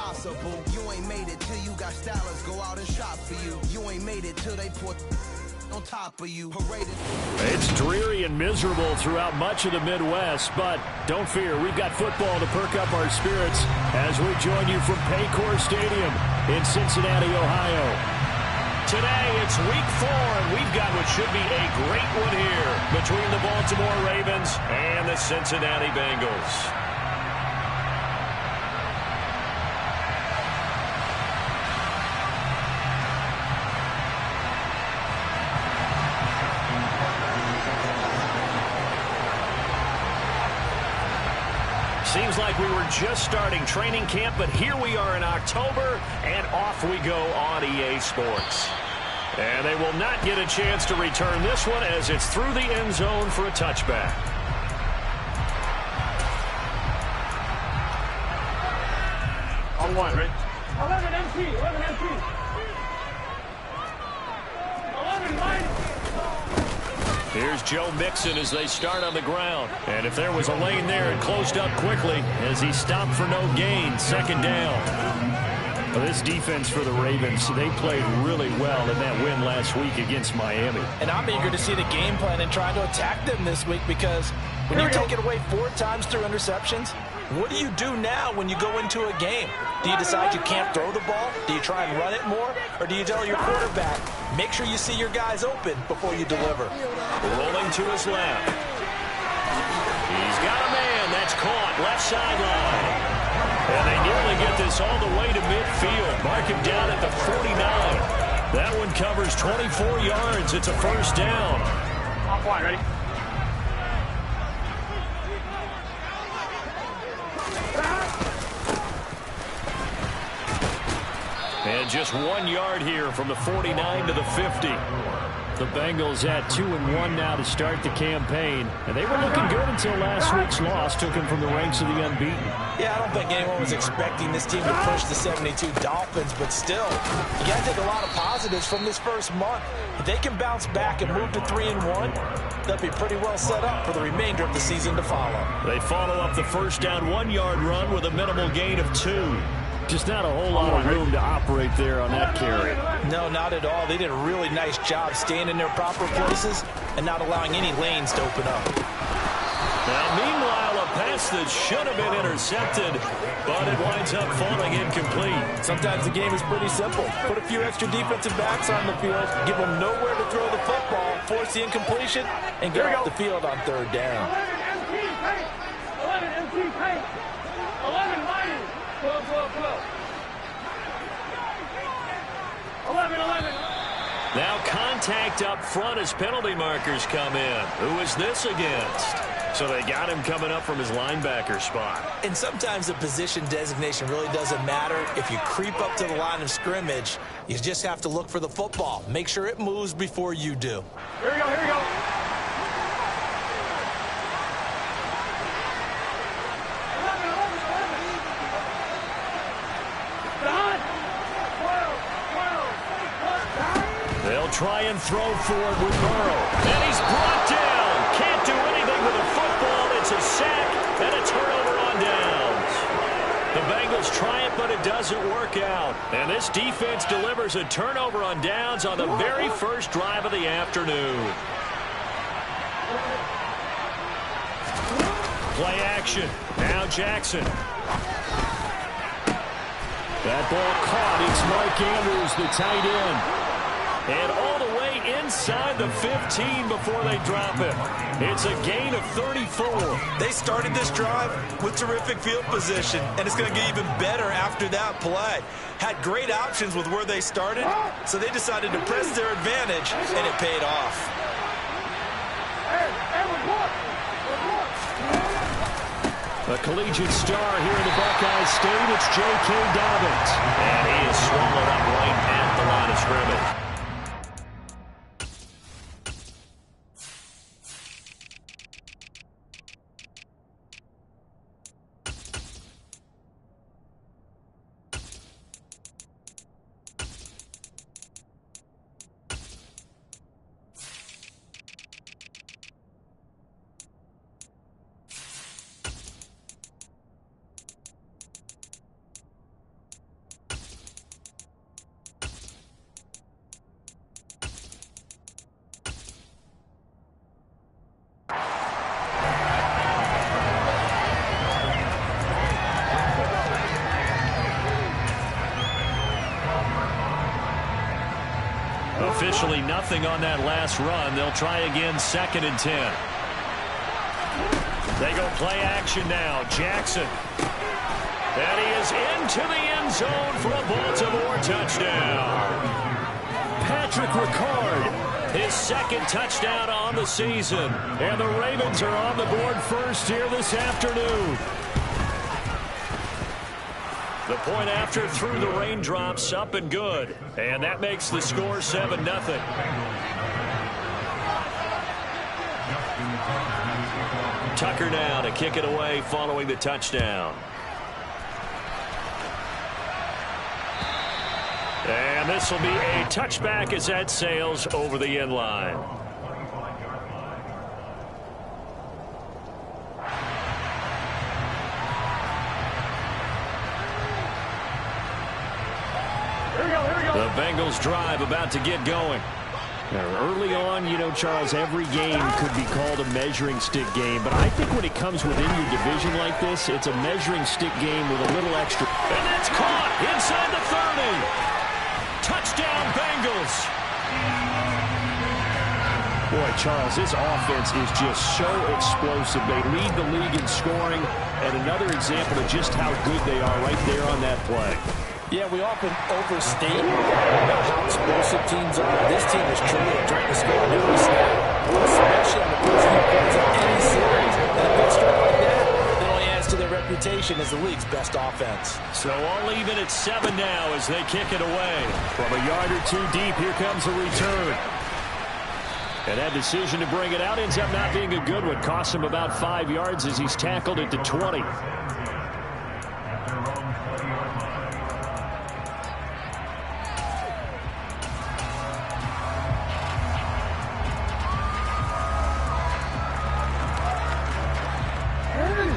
impossible. You ain't made it till you got stylers go out and shop for you. You ain't made it till they put on top of you. It's dreary and miserable throughout much of the Midwest, but don't fear, we've got football to perk up our spirits as we join you from Paycor Stadium in Cincinnati, Ohio. Today, it's week 4, and we've got what should be a great one here between the Baltimore Ravens and the Cincinnati Bengals. Seems like we were just starting training camp, but here we are in October, and off we go on EA Sports. And they will not get a chance to return this one as it's through the end zone for a touchback. On one, right? 11 MT, 11 MT. 11 line. Here's Joe Mixon as they start on the ground. And if there was a lane there, it closed up quickly as he stopped for no gain. Second down. Well, this defense for the Ravens, they played really well in that win last week against Miami. And I'm eager to see the game plan and try to attack them this week, because when you take it away 4 times through interceptions, what do you do now when you go into a game? Do you decide you can't throw the ball? Do you try and run it more? Or do you tell your quarterback, make sure you see your guys open before you deliver? Rolling to his left. He's got a man. That's caught. Left sideline. And they nearly get this all the way to midfield. Mark him down at the 49. That one covers 24 yards. It's a first down. Off one, ready? And just 1 yard here from the 49 to the 50. The Bengals at 2-1 now to start the campaign. And they were looking good until last week's loss took them from the ranks of the unbeaten. Yeah, I don't think anyone was expecting this team to push the 72 Dolphins, but still, you got to take a lot of positives from this first month. If they can bounce back and move to 3-1, they'll be pretty well set up for the remainder of the season to follow. They follow up the first down 1-yard run with a minimal gain of 2. Just not a whole lot of room to operate there on that carry. No, not at all. They did a really nice job staying in their proper places and not allowing any lanes to open up. Now, meanwhile, a pass that should have been intercepted, but it winds up falling incomplete. Sometimes the game is pretty simple. Put a few extra defensive backs on the field, give them nowhere to throw the football, force the incompletion, and get off the field on third down. 11 MT paint. 11 lining. 12, 12, 12. 11. Now contact up front as penalty markers come in. Who is this against? So they got him coming up from his linebacker spot. And sometimes the position designation really doesn't matter. If you creep up to the line of scrimmage, you just have to look for the football. Make sure it moves before you do. Here we go, here we go. They'll try and throw for it with Burrow. And he's brought down. Can't do anything with the football. It's a sack and a turnover on downs. The Bengals try it, but it doesn't work out. And this defense delivers a turnover on downs on the very first drive of the afternoon. Play action. Now Jackson. That ball caught. It's Mark Andrews, the tight end. And all the way inside the 15 before they drop it. It's a gain of 34. They started this drive with terrific field position, and it's going to get even better after that play. Had great options with where they started, so they decided to press their advantage, and it paid off. A collegiate star here in the Buckeye State, it's J.K. Dobbins. And he is swallowed up right at the line of scrimmage. Officially nothing on that last run. They'll try again, 2nd and 10. They go play action now. Jackson. And he is into the end zone for a Baltimore touchdown. Patrick Ricard, his 2nd touchdown on the season. And the Ravens are on the board first here this afternoon. The point after through the raindrops, up and good. And that makes the score 7-0. Tucker now to kick it away following the touchdown. And this will be a touchback as that sails over the end line. The Bengals drive about to get going. Now, early on, you know, Charles, every game could be called a measuring stick game. But I think when it comes within your division like this, it's a measuring stick game with a little extra. And that's caught inside the 30. Touchdown, Bengals. Boy, Charles, this offense is just so explosive. They lead the league in scoring. And another example of just how good they are right there on that play. Yeah, we often overstate how explosive teams are. This team is truly a threat to score on every snap, especially on the first few points of any series. And a big strike like that, it only adds to their reputation as the league's best offense. So all even at 7 now as they kick it away. From a yard or two deep, here comes a return. And that decision to bring it out ends up not being a good one. Costs him about 5 yards as he's tackled at the 20.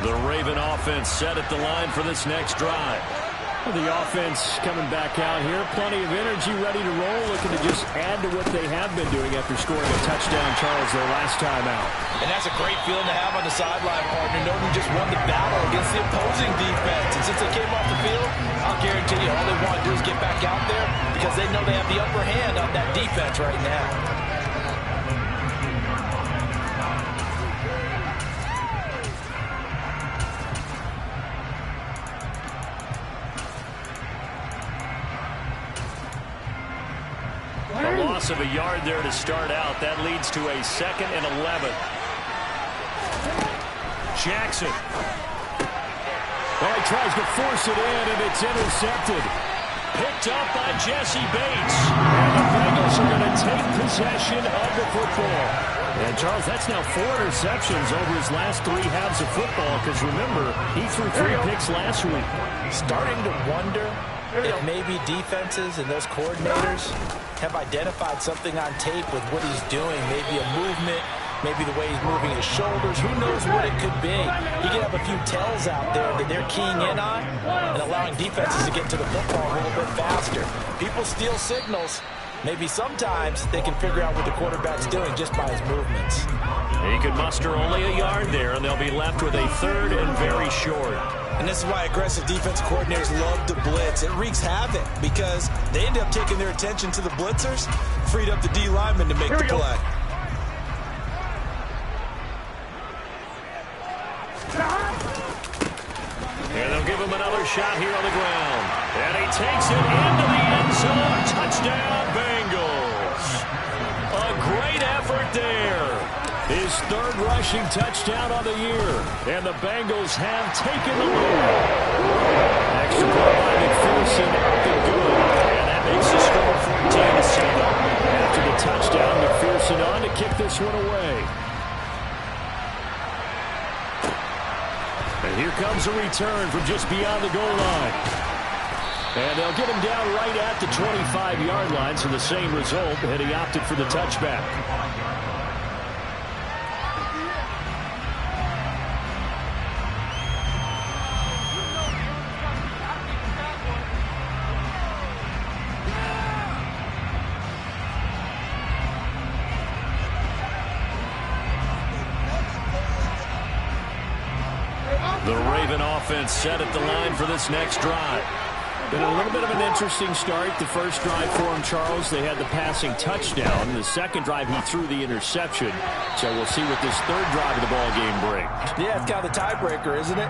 The Raven offense set at the line for this next drive. Well, the offense coming back out here. Plenty of energy, ready to roll, looking to just add to what they have been doing after scoring a touchdown, Charles, their last time out. And that's a great feeling to have on the sideline, partner. Knowing you just won the battle against the opposing defense. And since they came off the field, I'll guarantee you all they want to do is get back out there because they know they have the upper hand on that defense right now. A loss of a yard there to start out. That leads to a 2nd and 11. Jackson. Well, he tries to force it in, and it's intercepted. Picked up by Jesse Bates. And the Bengals are going to take possession of the football. And, Charles, that's now 4 interceptions over his last 3 halves of football, because, remember, he threw 3 picks last week. Starting to wonder if maybe defenses and those coordinators have identified something on tape with what he's doing. Maybe a movement, maybe the way he's moving his shoulders. Who knows what it could be? You can have a few tells out there that they're keying in on and allowing defenses to get to the football a little bit faster. People steal signals. Maybe sometimes they can figure out what the quarterback's doing just by his movements. He could muster only a yard there, and they'll be left with a 3rd and very short. And this is why aggressive defense coordinators love to blitz. It wreaks havoc because they end up taking their attention to the blitzers, freed up the D lineman to make the play. And they'll give him another shot here on the ground. And he takes it into the end zone. Touchdown, Bengals. A great effort there. His 3rd rushing touchdown on the year. And the Bengals have taken the lead. Extra point by McPherson, up and good. And that makes the score 14-7. After the touchdown, McPherson on to kick this one away. And here comes a return from just beyond the goal line. And they'll get him down right at the 25-yard line, so the same result, and he opted for the touchback. The Raven offense set at the line for this next drive. Been a little bit of an interesting start. The first drive for him, Charles, they had the passing touchdown. The second drive, he threw the interception. So we'll see what this third drive of the ball game brings. Yeah, it's kind of the tiebreaker, isn't it?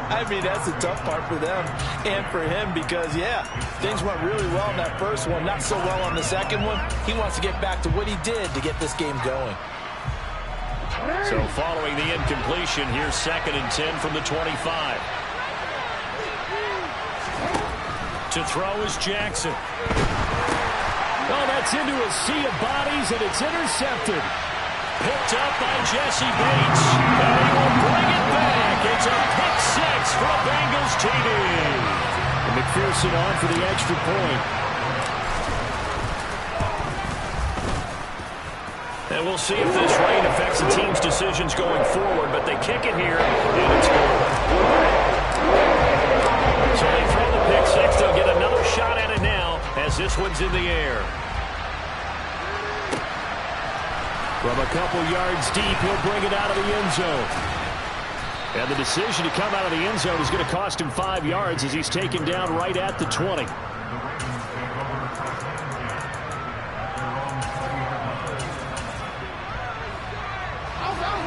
I mean, that's the tough part for them and for him because, yeah, things went really well in that first one, not so well on the second one. He wants to get back to what he did to get this game going. So following the incompletion, here's 2nd and 10 from the 25. To throw is Jackson. Oh, that's into a sea of bodies, and it's intercepted. Picked up by Jesse Bates. And he will bring it back. It's a pick 6 for a Bengals TD. And McPherson on for the extra point. And we'll see if this rain affects the team's decisions going forward, but they kick it here, and it's good. So they throw the pick 6. They'll get another shot at it now as this one's in the air. From a couple yards deep, he'll bring it out of the end zone. And the decision to come out of the end zone is going to cost him 5 yards as he's taken down right at the 20.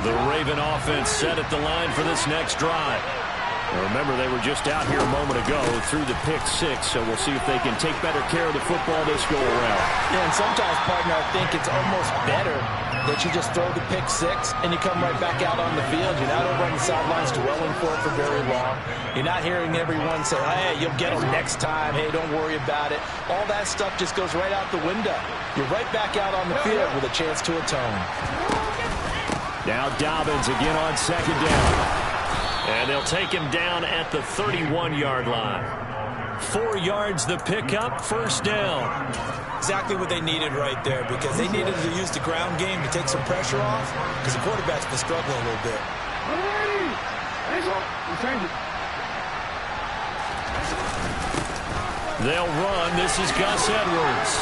The Raven offense set at the line for this next drive. Now remember, they were just out here a moment ago through the pick 6, so we'll see if they can take better care of the football this go around. Yeah, and sometimes, partner, I think it's almost better that you just throw the pick 6 and you come right back out on the field. You're not over on the sidelines dwelling for it for very long. You're not hearing everyone say, hey, you'll get them next time. Hey, don't worry about it. All that stuff just goes right out the window. You're right back out on the field with a chance to atone. Now Dobbins again on 2nd down. And they'll take him down at the 31-yard line. 4 yards the pickup, 1st down. Exactly what they needed right there because they needed to use the ground game to take some pressure off because the quarterback's been struggling a little bit. They'll run. This is Gus Edwards.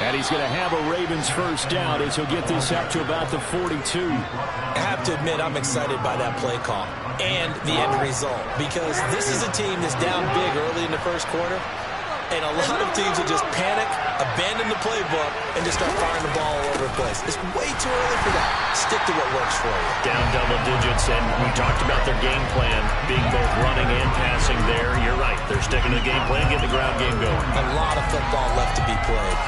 And he's going to have a Ravens 1st down as he'll get this up to about the 42. I have to admit, I'm excited by that play call and the end result because this is a team that's down big early in the first quarter, and a lot of teams will just panic, abandon the playbook, and just start firing the ball all over the place. It's way too early for that. Stick to what works for you. Down double digits, and we talked about their game plan being both running and passing there. You're right. They're sticking to the game plan, getting the ground game going. A lot of football left to be played.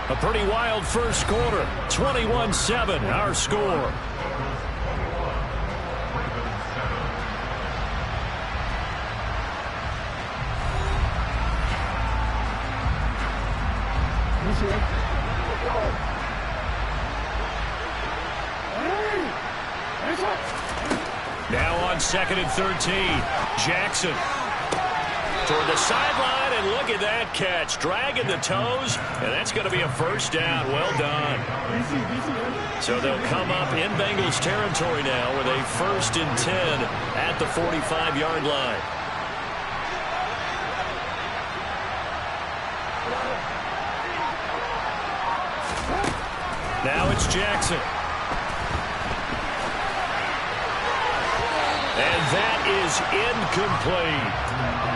A pretty wild first quarter. 21-7, our score. Now on 2nd and 13. Jackson. Toward the sideline, and look at that catch. Dragging the toes, and that's going to be a 1st down. Well done. So they'll come up in Bengals territory now with a 1st and 10 at the 45-yard line. Now it's Jackson. And that is incomplete.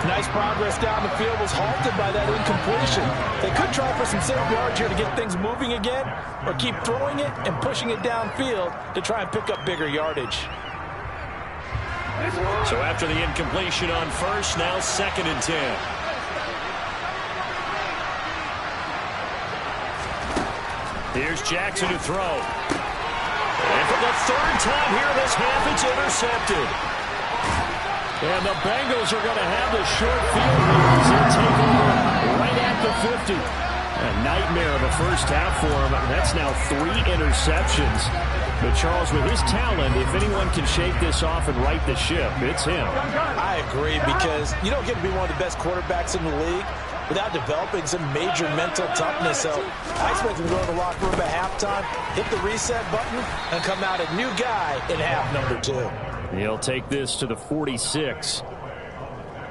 Nice progress down the field was halted by that incompletion. They could try for some safe yards here to get things moving again, or keep throwing it and pushing it downfield to try and pick up bigger yardage. So after the incompletion on 1st, now 2nd and 10. Here's Jackson to throw. And for the 3rd time here this half, it's intercepted. And the Bengals are going to have the short field here as they take over right at the 50. A nightmare of a first half for him. That's now 3 interceptions. But Charles, with his talent, if anyone can shake this off and right the ship, it's him. I agree, because you don't get to be one of the best quarterbacks in the league without developing some major mental toughness. So I expect him to go to the locker room at halftime, hit the reset button, and come out a new guy in half number 2. He'll take this to the 46.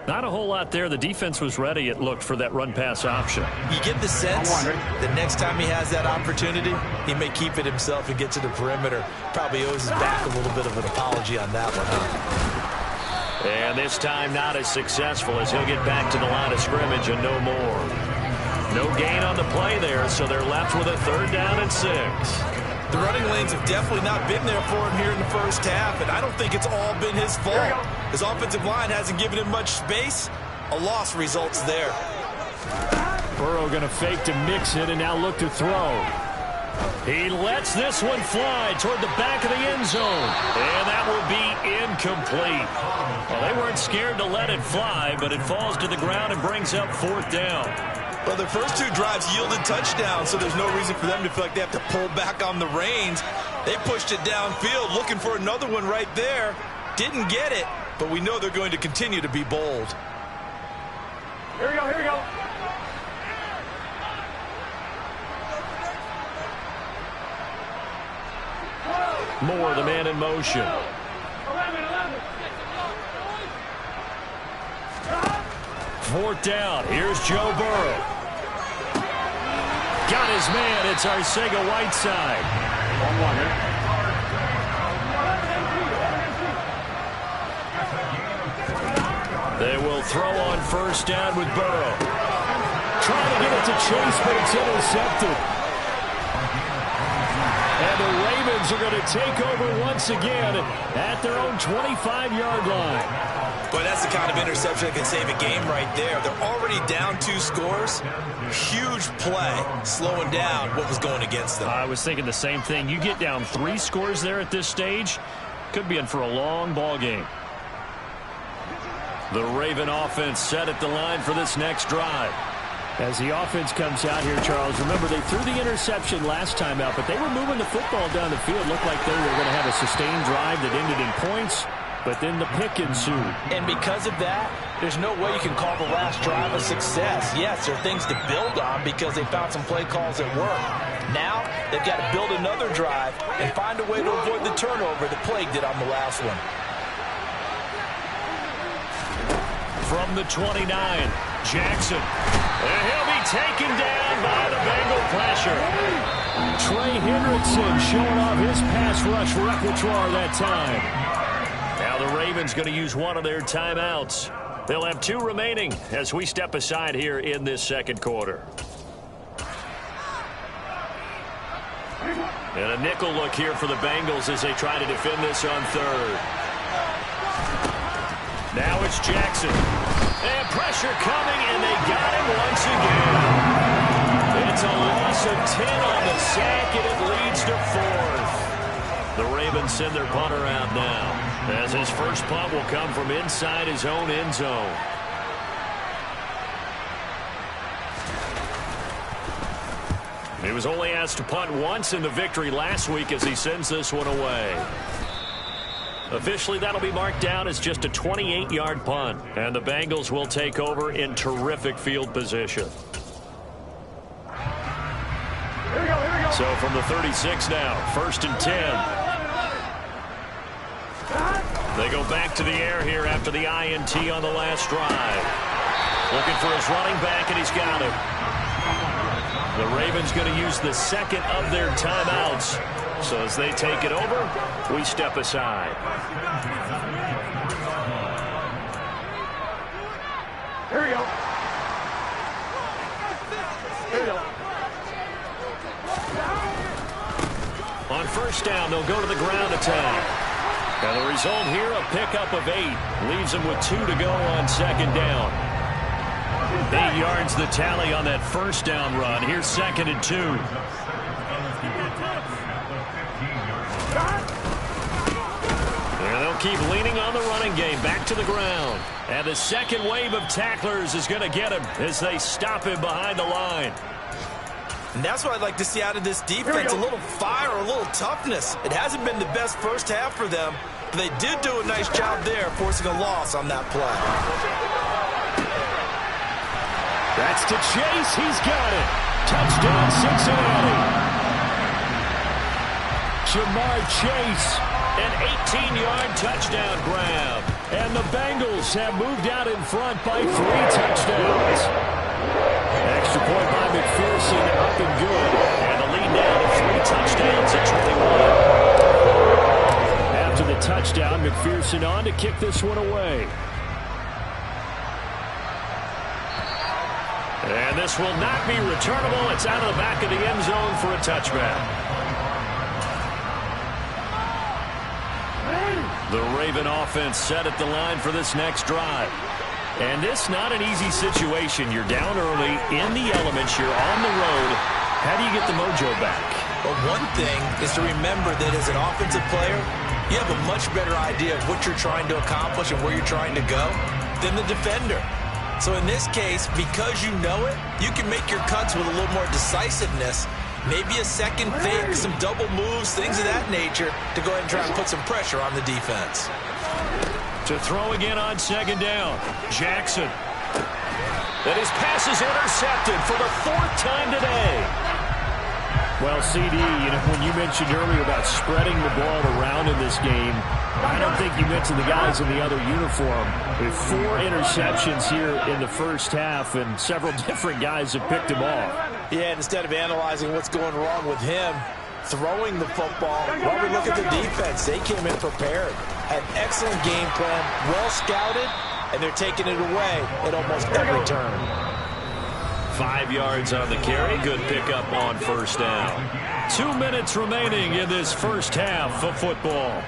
Not a whole lot there. The defense was ready, it looked, for that run-pass option. You get the sense that next time he has that opportunity, he may keep it himself and get to the perimeter. Probably owes his back a little bit of an apology on that one, huh? And this time not as successful as he'll get back to the line of scrimmage and no more. No gain on the play there, so they're left with a 3rd down and 6. The running lanes have definitely not been there for him here in the first half, and I don't think it's all been his fault. His offensive line hasn't given him much space. A loss results there. Burrow going to fake to mix it and now look to throw. He lets this one fly toward the back of the end zone, and that will be incomplete. Well, they weren't scared to let it fly, but it falls to the ground and brings up 4th down. Well, their first 2 drives yielded touchdowns, so there's no reason for them to feel like they have to pull back on the reins. They pushed it downfield, looking for another one right there. Didn't get it, but we know they're going to continue to be bold. Here we go, here we go. Moore, the man in motion. 11. Fourth down. Here's Joe Burrow. Got his man. It's Arcega-Whiteside. 1-1 here. They will throw on first down with Burrow. Trying to get it to Chase, but it's intercepted. And the Ravens are going to take over once again at their own 25-yard line. Boy, that's the kind of interception that can save a game right there. They're already down 2 scores. Huge play, slowing down what was going against them. I was thinking the same thing. You get down 3 scores there at this stage, could be in for a long ball game. The Raven offense set at the line for this next drive. As the offense comes out here, Charles, remember they threw the interception last time out, but they were moving the football down the field. Looked like they were going to have a sustained drive that ended in points, but then the pick ensued. And because of that, there's no way you can call the last drive a success. Yes, there are things to build on because they found some play calls that work. Now, they've got to build another drive and find a way to avoid the turnover that plagued it on the last one. From the 29, Jackson. And he'll be taken down by the Bengal pressure. Trey Hendrickson showing off his pass rush repertoire that time. Now the Ravens going to use one of their timeouts. They'll have 2 remaining as we step aside here in this second quarter. And a nickel look here for the Bengals as they try to defend this on 3rd. Now it's Jackson. And pressure coming, and they got him once again. It's a loss of 10 on the sack, and it leads to 4th. The Ravens send their punter out now, as his first punt will come from inside his own end zone. He was only asked to punt once in the victory last week as he sends this one away. Officially, that'll be marked down as just a 28-yard punt, and the Bengals will take over in terrific field position. Here we go, here we go. So from the 36 now, 1st and 10. They go back to the air here after the INT on the last drive. Looking for his running back, and he's got him. The Ravens going to use the second of their timeouts. So as they take it over, we step aside. Here we go. Here we go. On first down, they'll go to the ground attack. And the result here, a pickup of 8. Leaves them with 2 to go on second down. 8 yards the tally on that first down run. Here's 2nd and 2. And they'll keep leaning on the running game. Back to the ground. And the second wave of tacklers is going to get him as they stop him behind the line. And that's what I'd like to see out of this defense. A little fire, a little toughness. It hasn't been the best first half for them, but they did do a nice job there, forcing a loss on that play. That's to Chase. He's got it. Touchdown, Cincinnati. Jamar Chase, an 18-yard touchdown grab. And the Bengals have moved out in front by 3 touchdowns. Extra point by McPherson, up and good. And the lead now to 3 touchdowns at 21. After the touchdown, McPherson on to kick this one away. And this will not be returnable. It's out of the back of the end zone for a touchback. The Raven offense set at the line for this next drive. And this not an easy situation. You're down early, in the elements, you're on the road. How do you get the mojo back? Well, one thing is to remember that as an offensive player, you have a much better idea of what you're trying to accomplish and where you're trying to go than the defender. So in this case, because you know it, you can make your cuts with a little more decisiveness. Maybe a second fake, some double moves, things of that nature to go ahead and try and put some pressure on the defense. To throw again on second down. Jackson. And his pass is intercepted for the 4th time today. Well, CD, when you mentioned earlier about spreading the ball around in this game, I don't think you mentioned the guys in the other uniform. With 4 interceptions here in the first half, and several different guys have picked him off. Yeah, and instead of analyzing what's going wrong with him throwing the football, well, we look at the defense. They came in prepared, had an excellent game plan, well scouted, and they're taking it away at almost every turn. 5 yards on the carry. Good pickup on first down. 2 minutes remaining in this first half of football.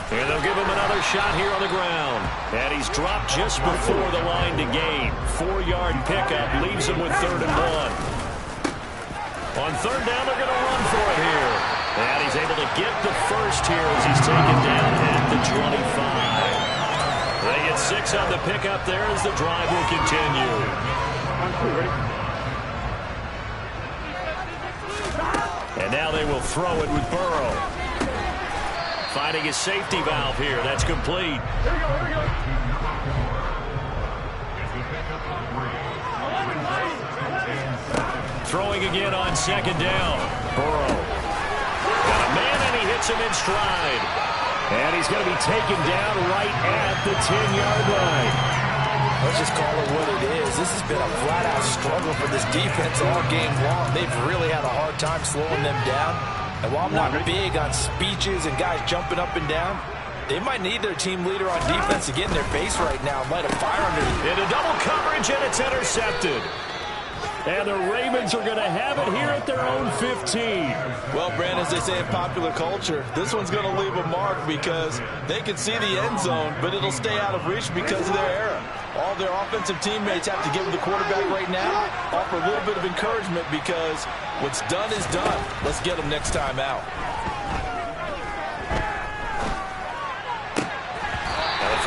And they'll give him another shot here on the ground. And he's dropped just before the line to gain. 4-yard pickup leaves him with 3rd and 1. On 3rd down, they're going to run for it here. And he's able to get the first here as he's taken down at the 25. They get 6 on the pickup there as the drive will continue. And now they will throw it with Burrow. Finding his safety valve here. That's complete. Throwing again on second down. Burrow. Got a man and he hits him in stride. And he's going to be taken down right at the 10-yard line. Let's just call it what it is. This has been a flat-out struggle for this defense all game long. They've really had a hard time slowing them down. And while I'm not big on speeches and guys jumping up and down, they might need their team leader on defense to get in their face right now and light a fire under them. Into double coverage, and it's intercepted. And the Ravens are going to have it here at their own 15. Well, Brandon, as they say in popular culture, this one's going to leave a mark because they can see the end zone, but it'll stay out of reach because of their error. All their offensive teammates have to give the quarterback right now, offer a little bit of encouragement because what's done is done. Let's get them next time out.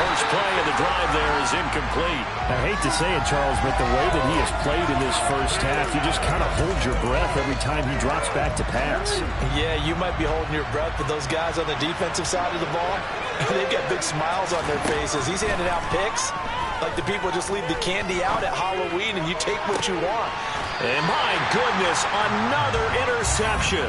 First play of the drive there is incomplete. I hate to say it, Charles, but the way that he has played in this first half, you just kind of hold your breath every time he drops back to pass. Yeah, you might be holding your breath, but those guys on the defensive side of the ball, they've got big smiles on their faces. He's handing out picks like the people just leave the candy out at Halloween and you take what you want. And my goodness, another interception.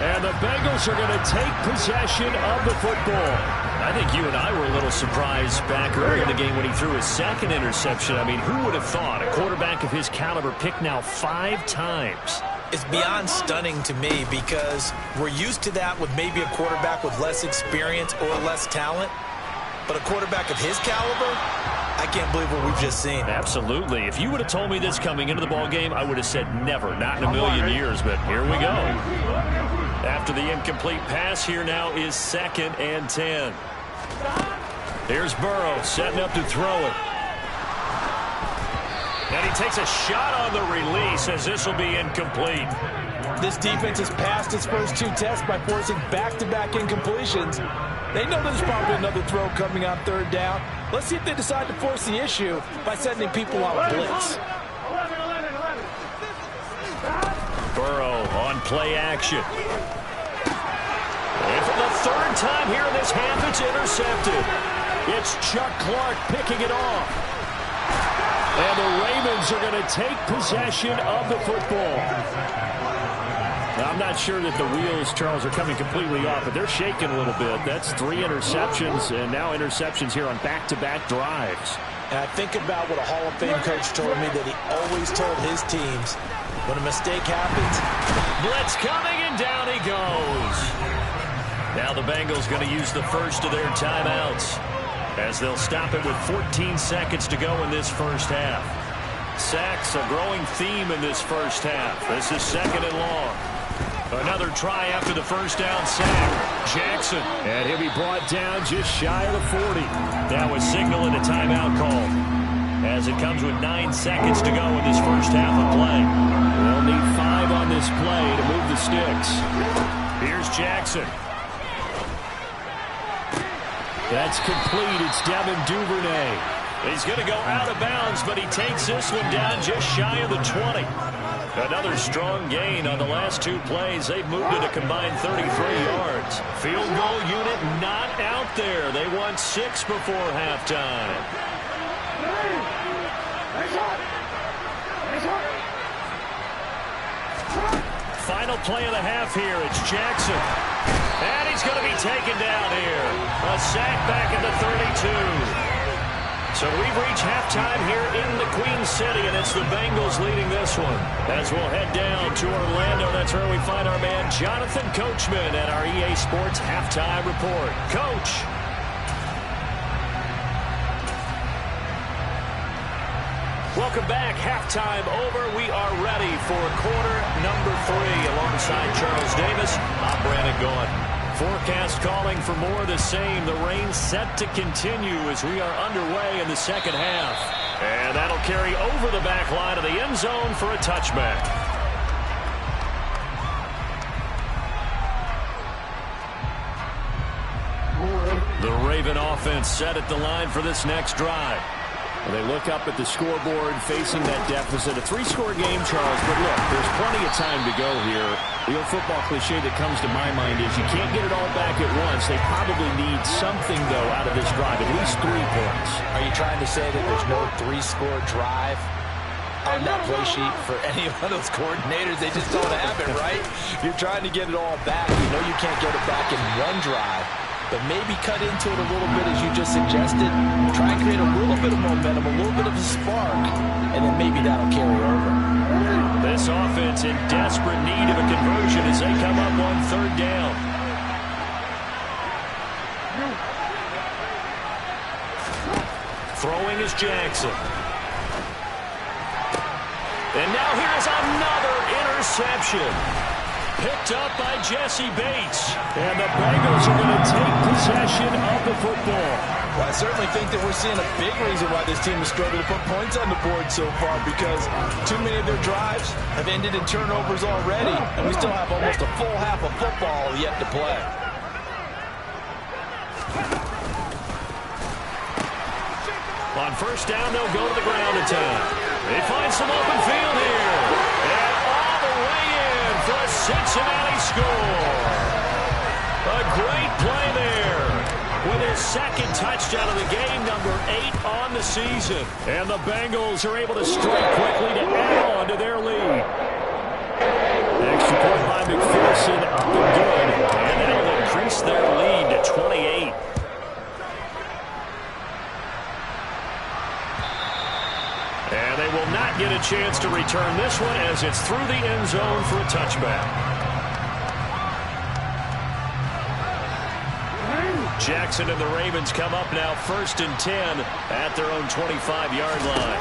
And the Bengals are going to take possession of the football. I think you and I were a little surprised back early in the game when he threw his 2nd interception. I mean, who would have thought a quarterback of his caliber picked now 5 times? It's beyond stunning to me because we're used to that with maybe a quarterback with less experience or less talent. But a quarterback of his caliber, I can't believe what we've just seen. Absolutely. If you would have told me this coming into the ballgame, I would have said never, not in a million years. But here we go. After the incomplete pass, here now is 2nd and 10. Here's Burrow setting up to throw it. And he takes a shot on the release as this will be incomplete. This defense has passed its first 2 tests by forcing back-to-back incompletions. They know there's probably another throw coming on 3rd down. Let's see if they decide to force the issue by sending people out blitz. Burrow on play action. And for the third time here in this half, it's intercepted. It's Chuck Clark picking it off. And the Ravens are going to take possession of the football. Now, I'm not sure that the wheels, Charles, are coming completely off, but they're shaking a little bit. That's 3 interceptions, and now interceptions here on back-to-back drives. And I think about what a Hall of Fame coach told me that he always told his teams, when a mistake happens, blitz coming, and down he goes. Now the Bengals going to use the first of their timeouts, as they'll stop it with 14 seconds to go in this first half. Sacks a growing theme in this first half. This is 2nd and long. Another try after the first down sack. Jackson, and he'll be brought down just shy of the 40. Now a signal and a timeout call, as it comes with 9 seconds to go in this first half of play. They'll need 5 on this play to move the sticks. Here's Jackson. That's complete. It's Devin Duvernay. He's going to go out of bounds, but he takes this one down just shy of the 20. Another strong gain on the last 2 plays. They've moved it a combined 33 yards. Field goal unit not out there. They won 6 before halftime. Final play of the half here. It's Jackson. And he's going to be taken down here. A sack back at the 32. So we've reached halftime here in the Queen City, and it's the Bengals leading this one. As we'll head down to Orlando, that's where we find our man Jonathan Coachman at our EA Sports Halftime Report. Coach. Welcome back. Halftime over. We are ready for quarter number 3. Alongside Charles Davis, I'm Brandon Gaudin. Forecast calling for more of the same. The rain set to continue as we are underway in the second half. And that'll carry over the back line of the end zone for a touchback. The Raven offense set at the line for this next drive. They look up at the scoreboard facing that deficit. A 3-score game, Charles, but look, there's plenty of time to go here. The old football cliche that comes to my mind is you can't get it all back at once. They probably need something, though, out of this drive, at least 3 points. Are you trying to say that there's no 3-score drive on that play sheet for any one of those coordinators? They just don't have it, right? You're trying to get it all back. You know you can't get it back in one drive. But maybe cut into it a little bit, as you just suggested. Try and create a little bit of momentum, a little bit of a spark, and then maybe that'll carry over. This offense in desperate need of a conversion as they come up on 3rd down. Throwing is Jackson. And now here's another interception. Picked up by Jesse Bates. And the Bengals are going to take possession of the football. Well, I certainly think that we're seeing a big reason why this team has struggled to put points on the board so far, because too many of their drives have ended in turnovers already, and we still have almost a full half of football yet to play. On 1st down, they'll go to the ground attack. They find some open field here. And all the way in for a Cincinnati score. A great play there. With his 2nd touchdown of the game, number 8 on the season. And the Bengals are able to strike quickly to add on to their lead. Extra point by McPherson, up and good. And that'll increase their lead to 28. And they will not get a chance to return this one as it's through the end zone for a touchback. Jackson and the Ravens come up now 1st and 10 at their own 25-yard line.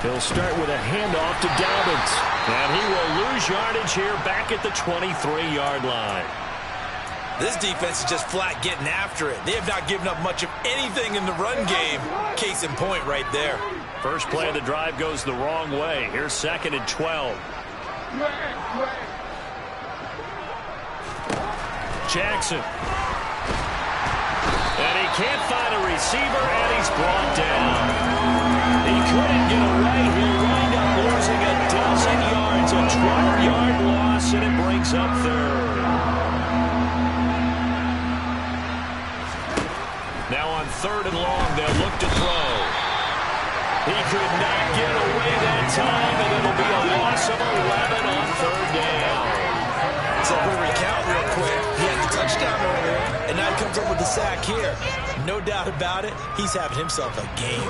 He'll start with a handoff to Dobbins. And he will lose yardage here back at the 23-yard line. This defense is just flat getting after it. They have not given up much of anything in the run game. Case in point right there. First play of the drive goes the wrong way. Here's 2nd and 12. Jackson. And he can't find a receiver, and he's brought down. He couldn't get away. He'll wind up losing a dozen yards It's a 12-yard loss, and it brings up third. Now on 3rd and long, they'll look to throw. He could not get away that time, and it'll be a loss of 11 on 3rd down. So if we recount real quick, he had the touchdown earlier, and now he comes up with the sack here. No doubt about it, he's having himself a game.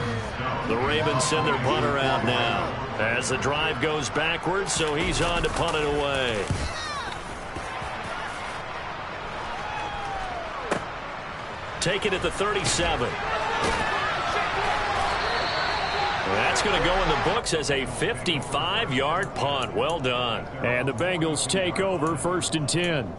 The Ravens send their punter out now as the drive goes backwards, so he's on to punt it away. Take it at the 37. That's going to go in the books as a 55-yard punt. Well done. And the Bengals take over 1st and 10.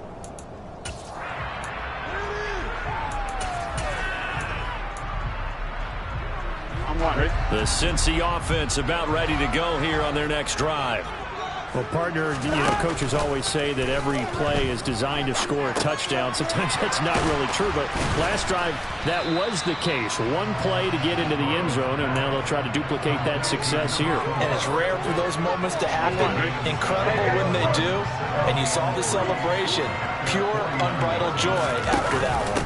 The Cincy offense about ready to go here on their next drive. Well, partner, coaches always say that every play is designed to score a touchdown. Sometimes that's not really true, but last drive, that was the case. One play to get into the end zone, and now they'll try to duplicate that success here. And it's rare for those moments to happen. Incredible when they do. And you saw the celebration. Pure, unbridled joy after that one.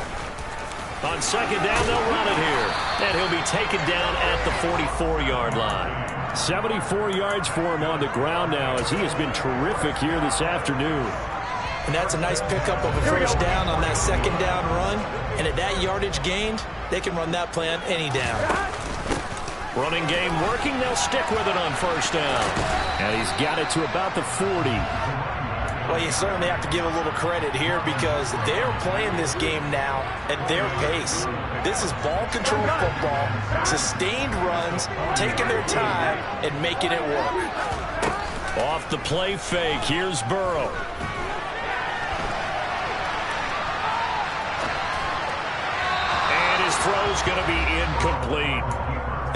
On 2nd down, they'll run it here. And he'll be taken down at the 44-yard line. 74 yards for him on the ground now, as he has been terrific here this afternoon. And that's a nice pickup of a first down on that 2nd down run. And at that yardage gained, they can run that play on any down. Running game working. They'll stick with it on 1st down. And he's got it to about the 40. Well, you certainly have to give a little credit here because they're playing this game now at their pace. This is ball control football, sustained runs, taking their time and making it work. Off the play fake, here's Burrow. And his throw's going to be incomplete.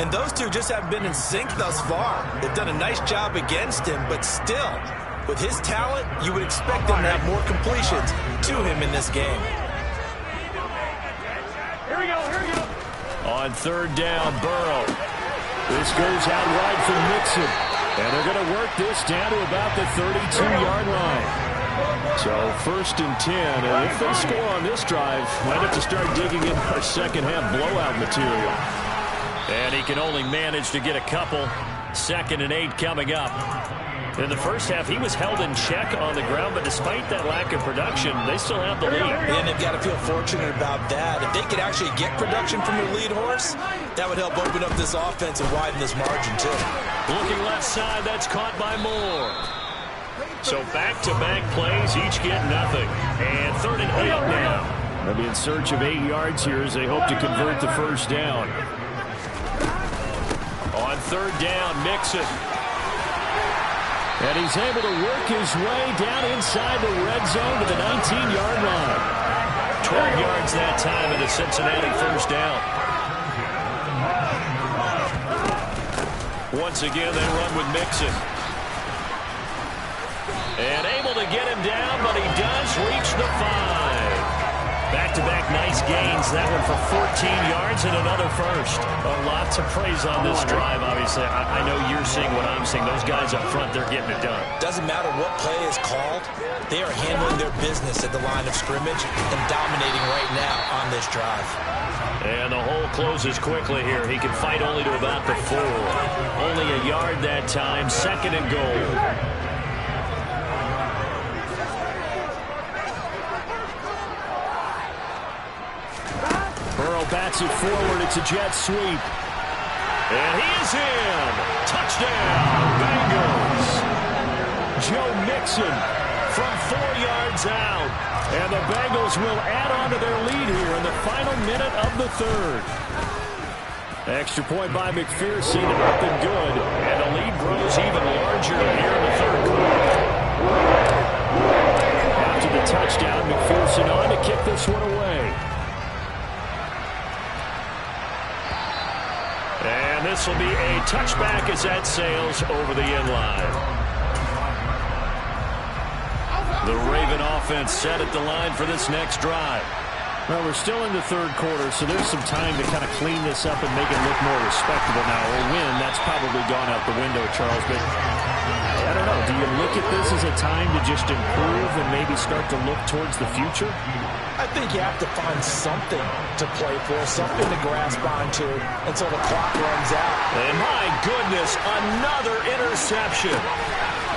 And those two just haven't been in sync thus far. They've done a nice job against him, but still, with his talent, you would expect them to have more completions to him in this game. Here we go. On 3rd down, Burrow. This goes out wide for Mixon. And they're going to work this down to about the 32-yard line. So 1st and 10. And if they score on this drive, might have to start digging in our second-half blowout material. And he can only manage to get a couple. 2nd and 8 coming up. In the first half, he was held in check on the ground, but despite that lack of production, they still have the lead. And they've got to feel fortunate about that. If they could actually get production from their lead horse, that would help open up this offense and widen this margin, too. Looking left side, that's caught by Moore. So back-to-back plays, each get nothing. And 3rd and 8 now. They'll be in search of 8 yards here as they hope to convert the first down. On 3rd down, Mixon. And he's able to work his way down inside the red zone to the 19-yard line. 12 yards that time at a Cincinnati first down. Once again, they run with Mixon. And able to get him down, but he does reach the 5. Back-to-back nice gains. That one for 14 yards and another first. A lot to praise on this drive, obviously. I know you're seeing what I'm seeing. Those guys up front, they're getting it done. Doesn't matter what play is called. They are handling their business at the line of scrimmage and dominating right now on this drive. And the hole closes quickly here. He can fight only to about the 4. Only a yard that time. 2nd and goal. Burrow bats it forward. It's a jet sweep. And he is in. Touchdown, Bengals. Joe Mixon from 4 yards out. And the Bengals will add on to their lead here in the final minute of the 3rd. Extra point by McPherson, up and good. And the lead grows even larger here in the 3rd quarter. After the touchdown, McPherson on to kick this one away. And this will be a touchback as that sails over the end line. The Raven offense set at the line for this next drive. Well, we're still in the 3rd quarter, so there's some time to kind of clean this up and make it look more respectable now. A win, that's probably gone out the window, Charles, but I don't know. Do you look at this as a time to just improve and maybe start to look towards the future? I think you have to find something to play for, something to grasp onto until the clock runs out. And my goodness, another interception.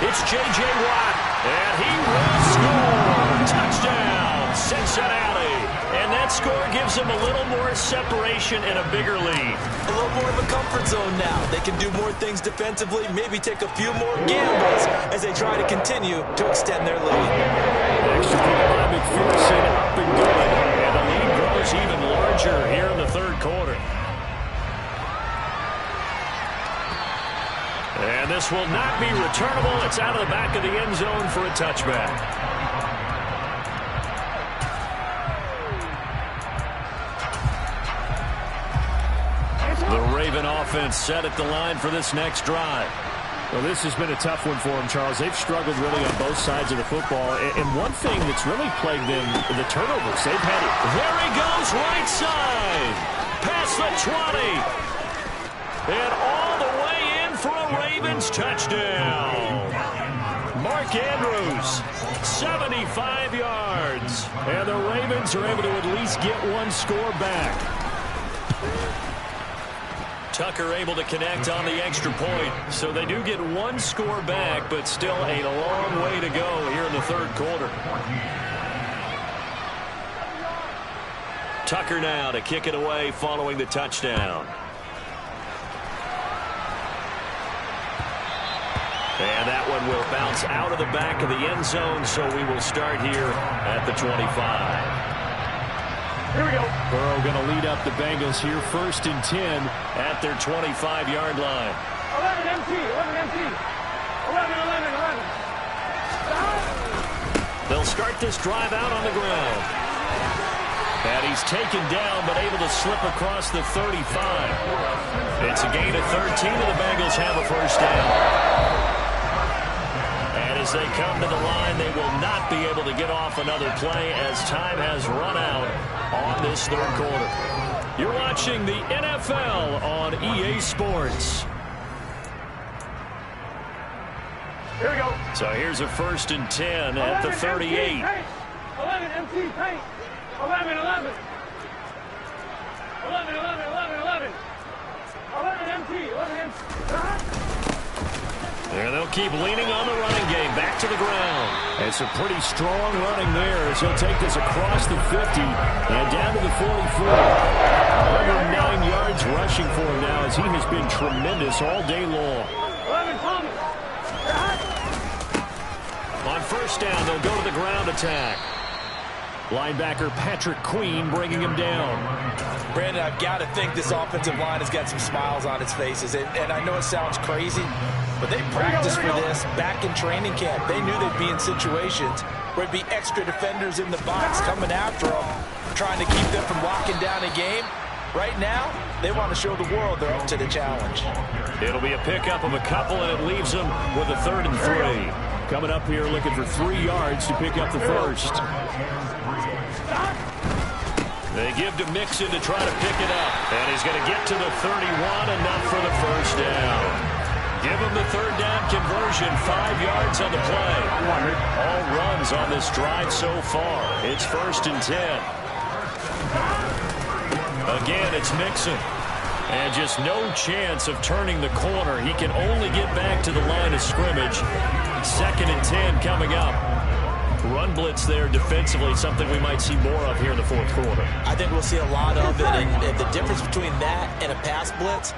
It's J.J. Watt, and he will score. Touchdown, Cincinnati. And that score gives them a little more separation and a bigger lead. A little more of a comfort zone now. They can do more things defensively, maybe take a few more gambles as they try to continue to extend their lead. Extra point by McPherson, up and good. And the lead grows even larger here in the third quarter. And this will not be returnable. It's out of the back of the end zone for a touchback. The Raven offense set at the line for this next drive. Well, this has been a tough one for them, Charles. They've struggled really on both sides of the football. And one thing that's really plagued them, the turnovers. They've had it. There he goes, right side. Past the 20. And all the way in for a Ravens touchdown. Mark Andrews, 75 yards. And the Ravens are able to at least get one score back. Tucker able to connect on the extra point. So they do get one score back, but still a long way to go here in the third quarter. Tucker now to kick it away following the touchdown. And that one will bounce out of the back of the end zone, so we will start here at the 25. Here we go. Burrow going to lead up the Bengals here, 1st and 10 at their 25-yard line. 11 MT, 11 MT. 11. They'll start this drive out on the ground. And he's taken down, but able to slip across the 35. It's a gain of 13, and the Bengals have a first down. And as they come to the line, they will not be able to get off another play as time has run out on this third quarter. You're watching the NFL on EA Sports. Here we go. So here's a 1st and 10 at the 38. 11 MT, paint. 11, 11. 11, 11, 11, 11. 11 MT, 11 MT. And they'll keep leaning on the running game. Back to the ground. It's a pretty strong running there as he'll take this across the 50 and down to the 44. 109 yards rushing for him now as he has been tremendous all day long. 11 Thomas. On first down, they'll go to the ground attack. Linebacker Patrick Queen bringing him down. Brandon, I've got to think this offensive line has got some smiles on its faces. And I know it sounds crazy, but they practiced for this back in training camp. They knew they'd be in situations where it'd be extra defenders in the box coming after them, trying to keep them from locking down a game. Right now, they want to show the world they're up to the challenge. It'll be a pickup of a couple, and it leaves them with a 3rd and 3. Coming up here looking for 3 yards to pick up the first. They give to Mixon to try to pick it up. And he's going to get to the 31, enough for the first down. Give him the 3rd down conversion, 5 yards on the play. All runs on this drive so far. It's 1st and 10. Again, it's Mixon. And just no chance of turning the corner. He can only get back to the line of scrimmage. 2nd and 10 coming up. Run blitz there defensively, something we might see more of here in the fourth quarter. I think we'll see a lot of it, and the difference between that and a pass blitz,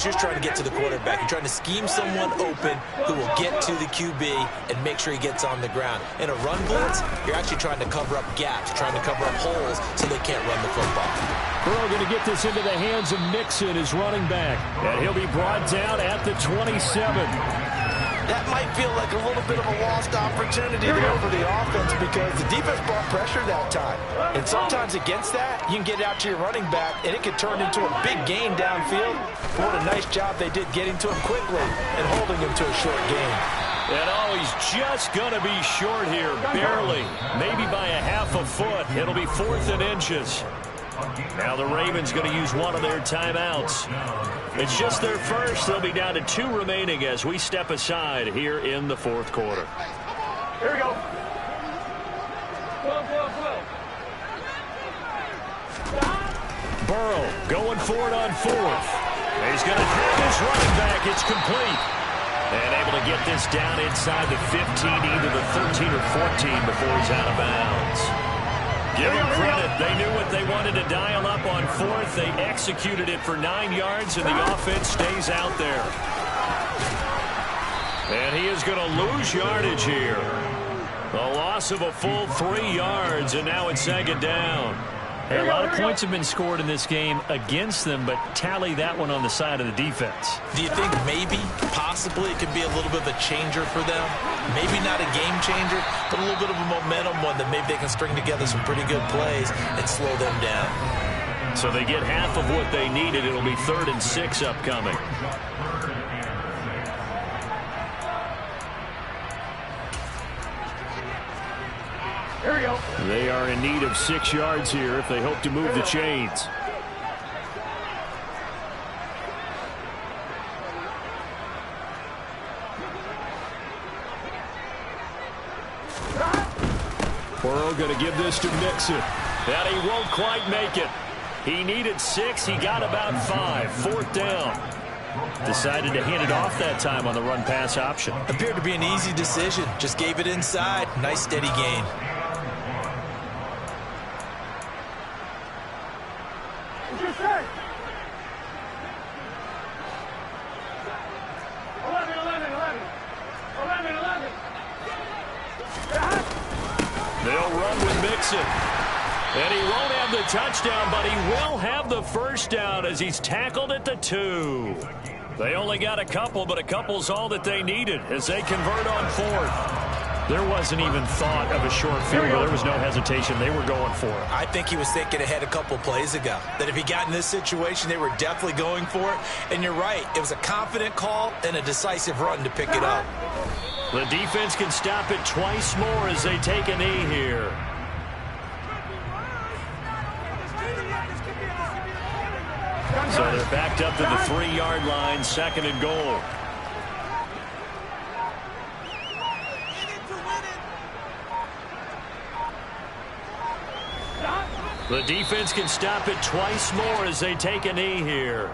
you're trying to get to the quarterback. You're trying to scheme someone open who will get to the QB and make sure he gets on the ground. In a run blitz, you're actually trying to cover up gaps, trying to cover up holes so they can't run the football. Burrow going to get this into the hands of Mixon, his running back. And he'll be brought down at the 27. That might feel like a little bit of a lost opportunity there for the offense because the defense brought pressure that time. And sometimes against that, you can get out to your running back, and it could turn into a big gain downfield. What a nice job they did getting to him quickly and holding him to a short gain. And he's just going to be short here, barely. Maybe by a half a foot. It'll be 4th and inches. Now the Ravens going to use one of their timeouts. It's just their first. They'll be down to 2 remaining as we step aside here in the fourth quarter. Here we go. 12. Burrow going for it on 4th. He's going to have his running back. It's complete. And able to get this down inside the 15, either the 13 or 14 before he's out of bounds. Give them credit. They knew what they wanted to dial up on 4th. They executed it for 9 yards, and the offense stays out there. And he is going to lose yardage here. A loss of a full 3 yards, and now it's 2nd down. Hey, a lot of points have been scored in this game against them, but tally that one on the side of the defense. Do you think maybe, possibly, it could be a little bit of a changer for them? Maybe not a game changer, but a little bit of a momentum one that maybe they can string together some pretty good plays and slow them down. So they get half of what they needed. It'll be 3rd and 6 upcoming. Here we go. They are in need of 6 yards here if they hope to move the chains. Burrow going to give this to Mixon. And he won't quite make it. He needed 6. He got about 5. 4th down. Decided to hand it off that time on the run-pass option. Appeared to be an easy decision. Just gave it inside. Nice steady gain. What's your say? 11. They'll run with Mixon. And he won't have the touchdown, but he will have the first down as he's tackled at the 2. They only got a couple, but a couple's all that they needed as they convert on 4th. There wasn't even thought of a short field goal. There was no hesitation. They were going for it. I think he was thinking ahead a couple plays ago, that if he got in this situation, they were definitely going for it. And you're right. It was a confident call and a decisive run to pick it up. The defense can stop it twice more as they take a knee here. So they're backed up to the 3-yard line, 2nd and goal. The defense can stop it twice more as they take a knee here.